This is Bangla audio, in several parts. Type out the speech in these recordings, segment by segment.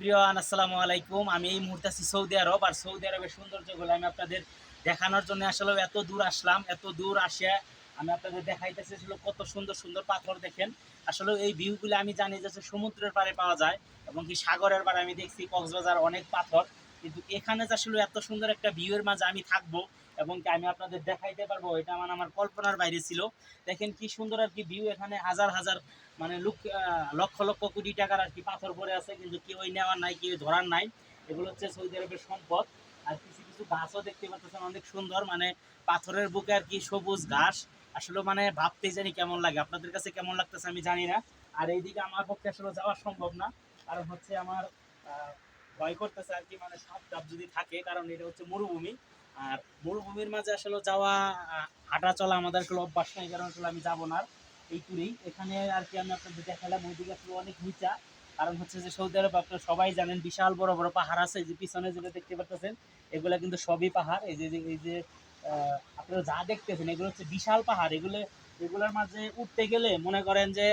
প্রিয়ান আসসালামু আলাইকুম। আমি এই মুহূর্তে আছি সৌদি আরব। আর সৌদি আরবের সৌন্দর্যগুলো আমি আপনাদের দেখানোর জন্য আসলে এত দূর আসলাম। এত দূর আসে আমি আপনাদের দেখাইতেছি আসলে কত সুন্দর সুন্দর পাথর দেখেন। আসলে এই ভিউগুলো আমি জানি যে সমুদ্রের পাড়ে পাওয়া যায় এবং কি সাগরের পাড়ে আমি দেখছি কক্সবাজার অনেক পাথর, কিন্তু এখানে যে আসলে এত সুন্দর একটা ভিউয়ের মাঝে আমি থাকবো এবং কি আমি আপনাদের দেখাইতে পারবো, এটা আমার কল্পনার বাইরে ছিল। দেখেন কি সুন্দর আর কি ভিউ। এখানে হাজার হাজার মানে লক্ষ লক্ষ কোটি টাকার আর কি পাথর পড়ে আছে, কিন্তু কেউ নেওয়ার নাই, কেউ ধরার নাই। এগুলো হচ্ছে সৌদি আরবের সম্পদ। আর কিছু কিছু গাছও দেখতে পাচ্ছেন অনেক সুন্দর, মানে পাথরের বুকে আর কি সবুজ ঘাস। আসলে মানে ভাবতে জানি কেমন লাগে, আপনাদের কাছে কেমন লাগতেছে আমি জানি না। আর এইদিকে আমার পক্ষে আসলে যাওয়া সম্ভব না, কারণ হচ্ছে আমার ভয় করতেছে আর কি, মানে সাপ টাপ যদি থাকে, কারণ এটা হচ্ছে মরুভূমি। আর মরুভূমির মাঝে আসলে যাওয়া হাঁটা চলা আমাদের আসলে অভ্যাস নাই, কারণ আসলে আমি যাবো না এই ট্যুরেই। এখানে আর কি আমি আপনাদের দেখালাম, ওইদিকে আসলে অনেক নিচা। কারণ হচ্ছে যে সৌদি আরব আপনারা সবাই জানেন বিশাল বড় বড় পাহাড় আছে। যে পিছনে যেটা দেখতে পাচ্ছেন এগুলো কিন্তু সবই পাহাড়। এই যে আপনারা যা দেখতেছেন এগুলো হচ্ছে বিশাল পাহাড়। এগুলোর মাঝে উঠতে গেলে মনে করেন যে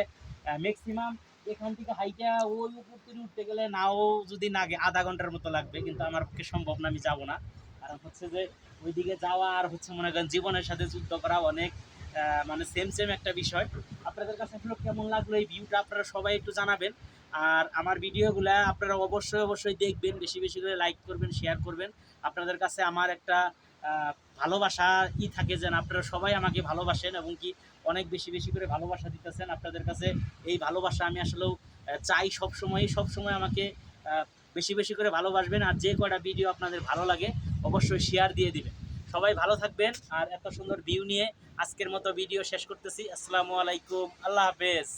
ম্যাক্সিমাম এখান থেকে হাইটা ওই উপর থেকে উঠতে গেলে নাও যদি লাগে আধা ঘন্টার মতো লাগবে, কিন্তু আমার পক্ষে সম্ভব না, আমি যাবো না। কারণ হচ্ছে যে ওইদিকে যাওয়া আর হচ্ছে মনে করেন জীবনের সাথে যুদ্ধ করা অনেক মানে সেম সেম একটা বিষয়। আপনাদের কাছে আসলে কেমন লাগলো এই ভিউটা আপনারা সবাই একটু জানাবেন। আর আমার ভিডিওগুলো আপনারা অবশ্যই অবশ্যই দেখবেন, বেশি বেশি করে লাইক করবেন, শেয়ার করবেন। আপনাদের কাছে আমার একটা ভালোবাসা থাকে যেন আপনারা সবাই আমাকে ভালোবাসেন এবং কি অনেক বেশি বেশি করে ভালোবাসা দিতেছেন। আপনাদের কাছে এই ভালোবাসা আমি আসলেও চাই সবসময় আমাকে বেশি বেশি করে ভালোবাসবেন। আর যে কটা ভিডিও আপনাদের ভালো লাগে অবশ্যই শেয়ার দিয়ে দিবেন। সবাই ভালো থাকবেন। আর এত সুন্দর ভিউ নিয়ে আজকের মতো ভিডিও শেষ করতেছি। আসসালামু আলাইকুম, আল্লাহ হাফেজ।